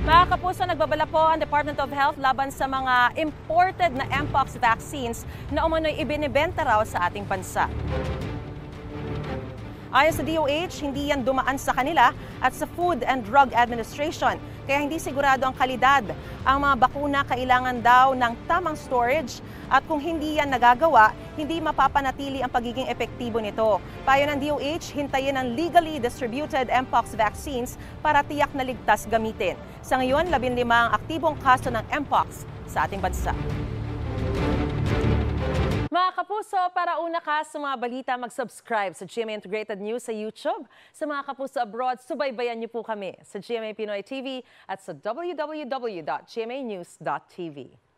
Mga kapuso, nagbabala po ang Department of Health laban sa mga imported na Mpox vaccines na umano'y ibinibenta raw sa ating bansa. Ayon sa DOH, hindi yan dumaan sa kanila at sa Food and Drug Administration, kaya hindi sigurado ang kalidad. Ang mga bakuna kailangan daw ng tamang storage at kung hindi yan nagagawa, hindi mapapanatili ang pagiging epektibo nito. Payo ng DOH, hintayin ang legally distributed Mpox vaccines para tiyak na ligtas gamitin. Sa ngayon, 15 ang aktibong kaso ng Mpox sa ating bansa. Mga kapuso, para una ka sa mga balita, mag-subscribe sa GMA Integrated News sa YouTube. Sa mga kapuso abroad, subaybayan niyo po kami sa GMA Pinoy TV at sa www.gmanews.tv.